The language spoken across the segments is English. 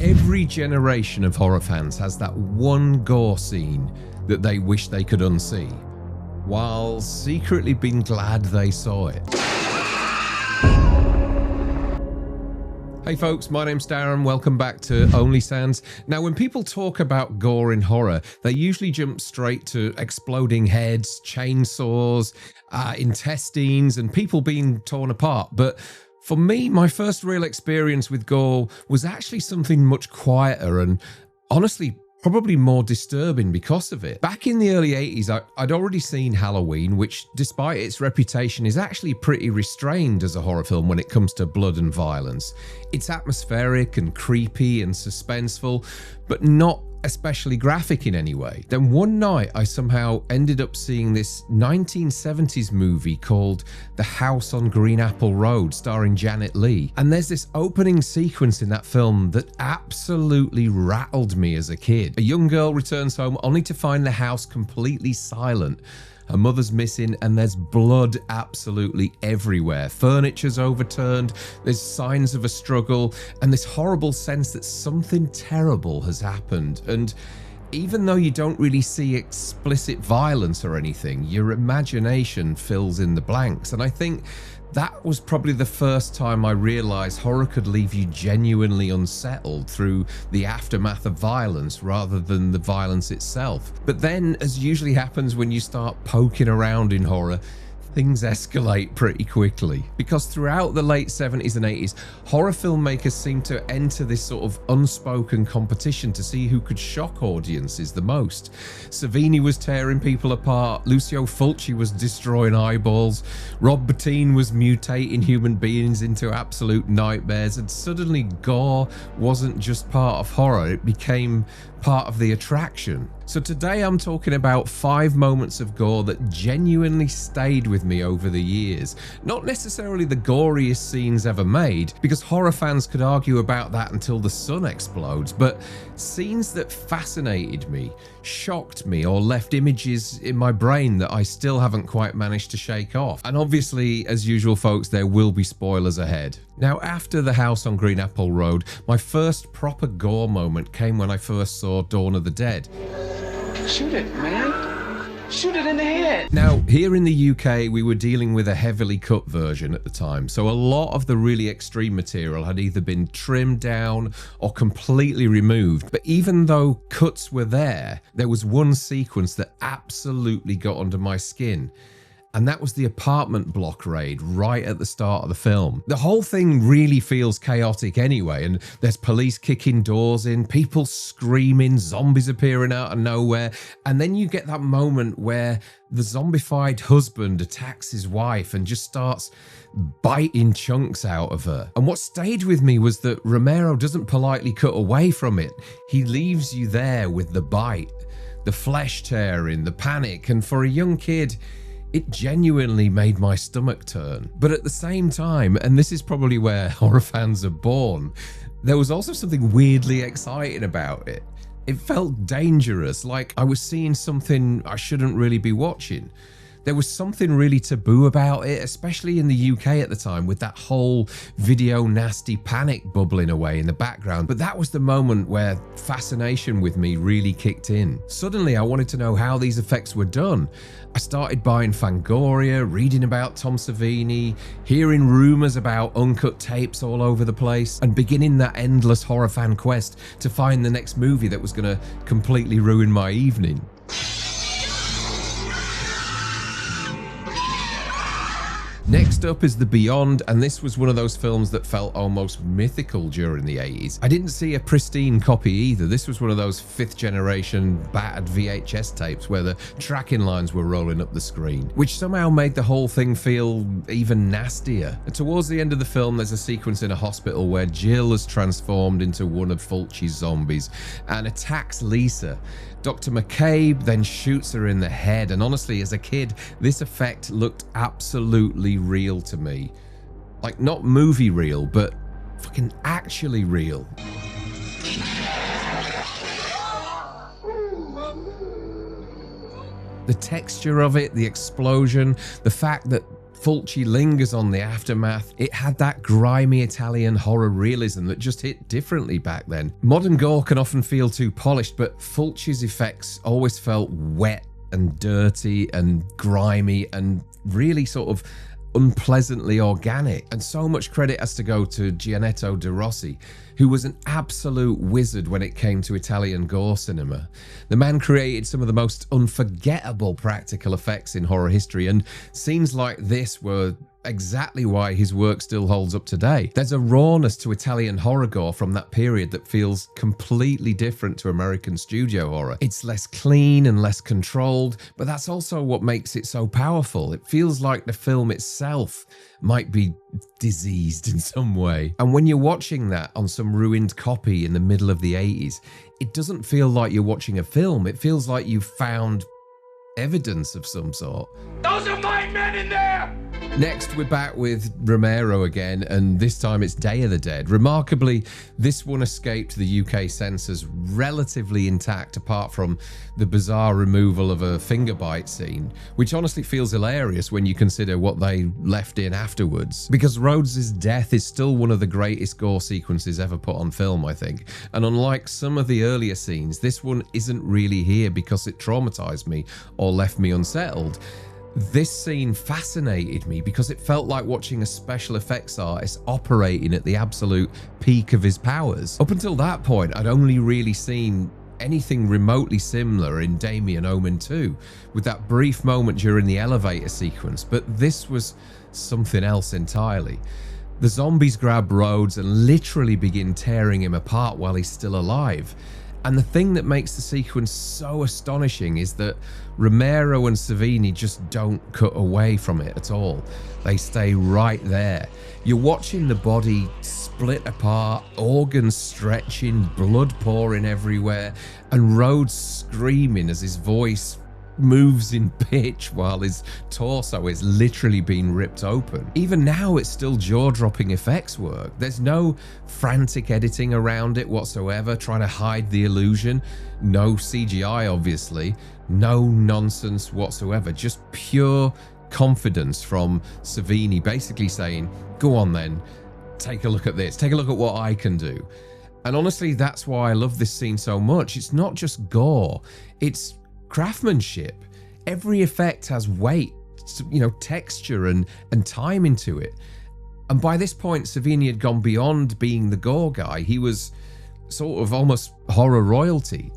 Every generation of horror fans has that one gore scene that they wish they could unsee, while secretly being glad they saw it. Hey folks, my name's Darren, welcome back to Only Sounds. Now when people talk about gore in horror, they usually jump straight to exploding heads, chainsaws, intestines, and people being torn apart. But for me, my first real experience with gore was actually something much quieter and honestly probably more disturbing because of it. Back in the early 80s, I'd already seen Halloween, which despite its reputation is actually pretty restrained as a horror film when it comes to blood and violence. It's atmospheric and creepy and suspenseful, but not especially graphic in any way. Then one night I somehow ended up seeing this 1970s movie called The House on Greenapple Road starring Janet Leigh, and there's this opening sequence in that film that absolutely rattled me as a kid. A young girl returns home only to find the house completely silent. Her mother's missing and there's blood absolutely everywhere. Furniture's overturned, there's signs of a struggle, and this horrible sense that something terrible has happened. And even though you don't really see explicit violence or anything, your imagination fills in the blanks. And I think that was probably the first time I realised horror could leave you genuinely unsettled through the aftermath of violence rather than the violence itself. But then, as usually happens when you start poking around in horror, things escalate pretty quickly. Because throughout the late 70s and 80s, horror filmmakers seemed to enter this sort of unspoken competition to see who could shock audiences the most. Savini was tearing people apart, Lucio Fulci was destroying eyeballs, Rob Bottin was mutating human beings into absolute nightmares, and suddenly gore wasn't just part of horror, it became part of the attraction. So today I'm talking about 5 moments of gore that genuinely stayed with me over the years. Not necessarily the goriest scenes ever made, because horror fans could argue about that until the sun explodes, but scenes that fascinated me, shocked me, or left images in my brain that I still haven't quite managed to shake off. And obviously, as usual folks, there will be spoilers ahead. Now, after The House on Greenapple Road, my first proper gore moment came when I first saw Dawn of the Dead. Shoot it, man. Shoot it in the head. Now, here in the UK, we were dealing with a heavily cut version at the time, so a lot of the really extreme material had either been trimmed down or completely removed. But even though cuts were there was one sequence that absolutely got under my skin. And that was the apartment block raid right at the start of the film. The whole thing really feels chaotic anyway, and there's police kicking doors in, people screaming, zombies appearing out of nowhere, and then you get that moment where the zombified husband attacks his wife and just starts biting chunks out of her. And what stayed with me was that Romero doesn't politely cut away from it. He leaves you there with the bite, the flesh tearing, the panic, and for a young kid, it genuinely made my stomach turn. But at the same time, and this is probably where horror fans are born, there was also something weirdly exciting about it. It felt dangerous, like I was seeing something I shouldn't really be watching. There was something really taboo about it, especially in the UK at the time, with that whole video nasty panic bubbling away in the background. But that was the moment where fascination with me really kicked in. Suddenly, I wanted to know how these effects were done. I started buying Fangoria, reading about Tom Savini, hearing rumours about uncut tapes all over the place, and beginning that endless horror fan quest to find the next movie that was going to completely ruin my evening. Next up is The Beyond, and this was one of those films that felt almost mythical during the 80s. I didn't see a pristine copy either. This was one of those 5th generation battered VHS tapes where the tracking lines were rolling up the screen, which somehow made the whole thing feel even nastier. And towards the end of the film, there's a sequence in a hospital where Jill has transformed into one of Fulci's zombies and attacks Lisa. Dr. McCabe then shoots her in the head, and honestly, as a kid, this effect looked absolutely real to me. Like, not movie real, but fucking actually real. The texture of it, the explosion, the fact that Fulci lingers on the aftermath. It had that grimy Italian horror realism that just hit differently back then. Modern gore can often feel too polished, but Fulci's effects always felt wet and dirty and grimy and really sort of unpleasantly organic. And so much credit has to go to Giannetto De Rossi, who was an absolute wizard when it came to Italian gore cinema. The man created some of the most unforgettable practical effects in horror history, and scenes like this were exactly why his work still holds up today. There's a rawness to Italian horror gore from that period that feels completely different to American studio horror. It's less clean and less controlled, but that's also what makes it so powerful. It feels like the film itself might be diseased in some way. And when you're watching that on some ruined copy in the middle of the 80s, it doesn't feel like you're watching a film. It feels like you've found evidence of some sort. Those are my men in there! Next, we're back with Romero again, and this time it's Day of the Dead. Remarkably, this one escaped the UK censors relatively intact, apart from the bizarre removal of a finger bite scene, which honestly feels hilarious when you consider what they left in afterwards. Because Rhodes's death is still one of the greatest gore sequences ever put on film, I think. And unlike some of the earlier scenes, this one isn't really here because it traumatized me or left me unsettled. This scene fascinated me because it felt like watching a special effects artist operating at the absolute peak of his powers. Up until that point, I'd only really seen anything remotely similar in Damien Omen 2, with that brief moment during the elevator sequence, but this was something else entirely. The zombies grab Rhodes and literally begin tearing him apart while he's still alive. And the thing that makes the sequence so astonishing is that Romero and Savini just don't cut away from it at all. They stay right there. You're watching the body split apart, organs stretching, blood pouring everywhere, and Rhodes screaming as his voice moves in pitch while his torso is literally being ripped open. Even now, it's still jaw-dropping effects work. There's no frantic editing around it whatsoever, trying to hide the illusion. No CGI, obviously. No nonsense whatsoever. Just pure confidence from Savini, basically saying, go on then, take a look at this. Take a look at what I can do. And honestly, that's why I love this scene so much. It's not just gore. It's craftsmanship. Every effect has weight, texture and time into it. And by this point, Savini had gone beyond being the gore guy. He was sort of almost horror royalty.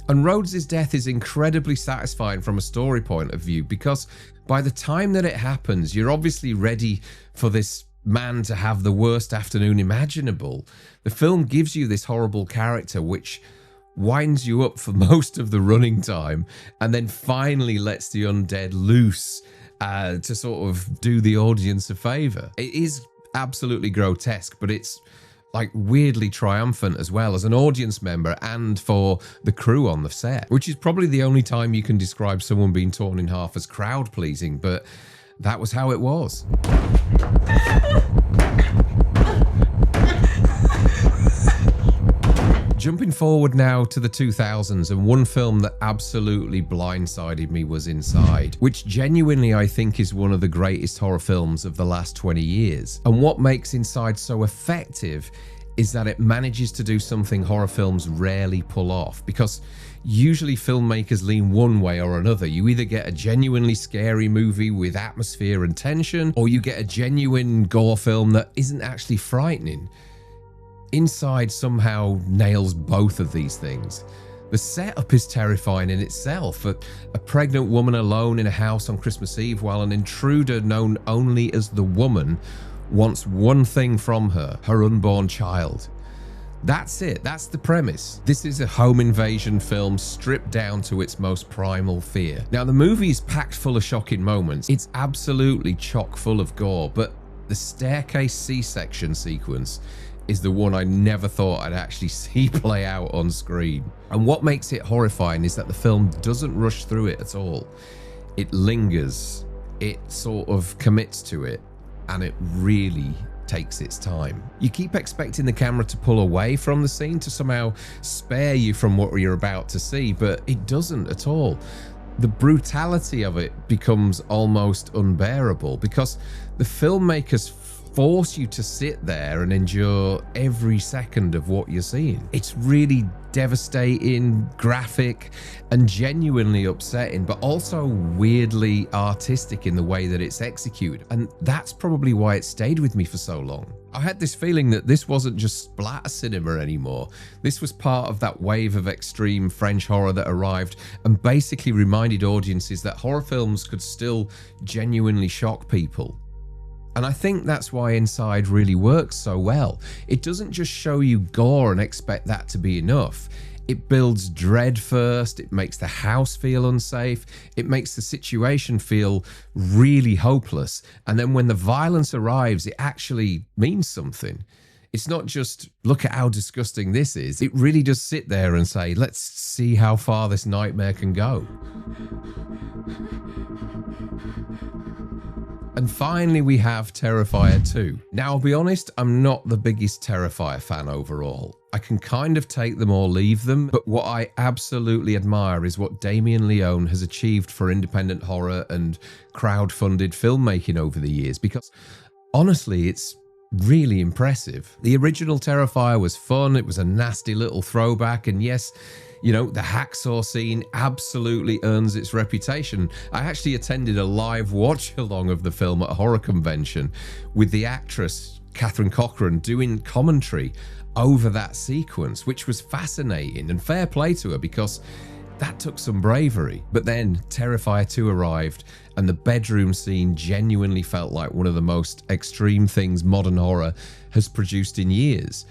And Rhodes's death is incredibly satisfying from a story point of view, because by the time that it happens, you're obviously ready for this man to have the worst afternoon imaginable. The film gives you this horrible character which winds you up for most of the running time and then finally lets the undead loose to sort of do the audience a favor. It is absolutely grotesque, but it's like weirdly triumphant as well as an audience member and for the crew on the set, which is probably the only time you can describe someone being torn in half as crowd pleasing, but that was how it was. Jumping forward now to the 2000s, and one film that absolutely blindsided me was Inside, which genuinely I think is one of the greatest horror films of the last 20 years. And what makes Inside so effective is that it manages to do something horror films rarely pull off, because usually filmmakers lean one way or another. You either get a genuinely scary movie with atmosphere and tension, or you get a genuine gore film that isn't actually frightening. Inside somehow nails both of these things. The setup is terrifying in itself. A pregnant woman alone in a house on Christmas Eve while an intruder known only as the Woman wants one thing from her unborn child. That's it. That's the premise. This is a home invasion film stripped down to its most primal fear. Now, the movie is packed full of shocking moments. It's absolutely chock full of gore, but the staircase C-section sequence is the one I never thought I'd actually see play out on screen. And what makes it horrifying is that the film doesn't rush through it at all. It lingers, it sort of commits to it, and it really takes its time. You keep expecting the camera to pull away from the scene to somehow spare you from what you're about to see, but it doesn't at all. the brutality of it becomes almost unbearable because the filmmakers force you to sit there and endure every second of what you're seeing. It's really devastating, graphic, and genuinely upsetting, but also weirdly artistic in the way that it's executed. And that's probably why it stayed with me for so long. I had this feeling that this wasn't just splatter cinema anymore. This was part of that wave of extreme French horror that arrived and basically reminded audiences that horror films could still genuinely shock people. And I think that's why Inside really works so well. It doesn't just show you gore and expect that to be enough. It builds dread first, it makes the house feel unsafe, it makes the situation feel really hopeless, and then when the violence arrives, it actually means something. It's not just, look at how disgusting this is. It really does sit there and say, let's see how far this nightmare can go. And finally, we have Terrifier 2. Now, I'll be honest, I'm not the biggest Terrifier fan overall. I can kind of take them or leave them, but what I absolutely admire is what Damien Leone has achieved for independent horror and crowd-funded filmmaking over the years, because honestly, it's really impressive. The original Terrifier was fun, it was a nasty little throwback, and yes, you know, the hacksaw scene absolutely earns its reputation. I actually attended a live watch-along of the film at a horror convention with the actress Catherine Cochran doing commentary over that sequence, which was fascinating, and fair play to her because that took some bravery. But then Terrifier 2 arrived and the bedroom scene genuinely felt like one of the most extreme things modern horror has produced in years.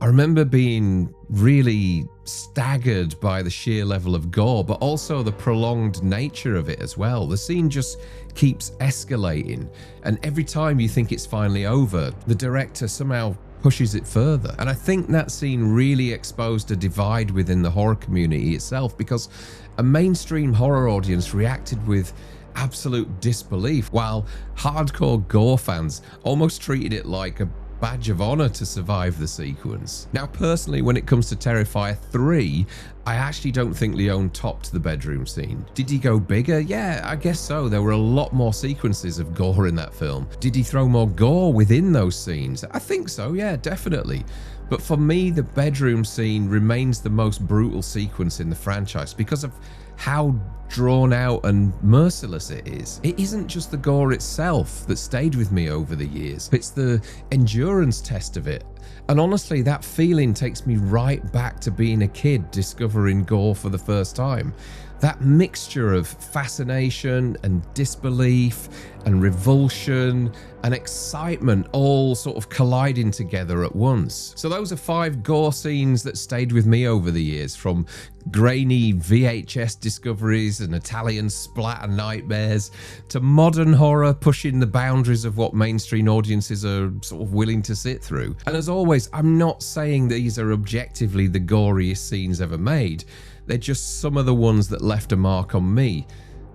I remember being really staggered by the sheer level of gore, but also the prolonged nature of it as well. The scene just keeps escalating, and every time you think it's finally over, the director somehow pushes it further. And I think that scene really exposed a divide within the horror community itself, because a mainstream horror audience reacted with absolute disbelief, while hardcore gore fans almost treated it like a badge of honor to survive the sequence. Now, personally, when it comes to Terrifier 3, I actually don't think Leone topped the bedroom scene. Did he go bigger? Yeah, I guess so. There were a lot more sequences of gore in that film. Did he throw more gore within those scenes? I think so, yeah, definitely. But for me, the bedroom scene remains the most brutal sequence in the franchise because of how drawn out and merciless it is. It isn't just the gore itself that stayed with me over the years, it's the endurance test of it. And honestly, that feeling takes me right back to being a kid discovering gore for the first time. That mixture of fascination and disbelief and revulsion and excitement all sort of colliding together at once. So those are 5 gore scenes that stayed with me over the years, from grainy VHS discoveries and Italian splatter nightmares to modern horror pushing the boundaries of what mainstream audiences are sort of willing to sit through. And as always, I'm not saying these are objectively the goriest scenes ever made. They're just some of the ones that left a mark on me.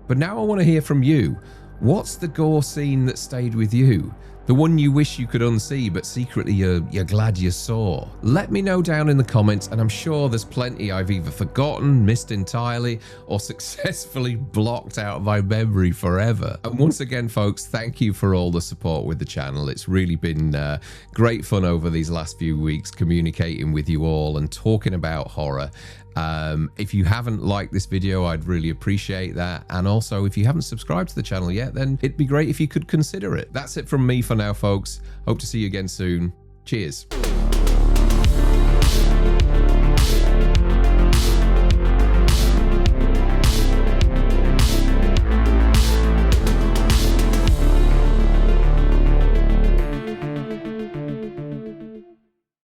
But now I want to hear from you. What's the gore scene that stayed with you? The one you wish you could unsee, but secretly you're glad you saw? Let me know down in the comments, and I'm sure there's plenty I've either forgotten, missed entirely, or successfully blocked out of my memory forever. And once again, folks, thank you for all the support with the channel. It's really been great fun over these last few weeks communicating with you all and talking about horror. If you haven't liked this video, I'd really appreciate that. And also, if you haven't subscribed to the channel yet, then it'd be great if you could consider it. That's it from me for now, folks. Hope to see you again soon. Cheers.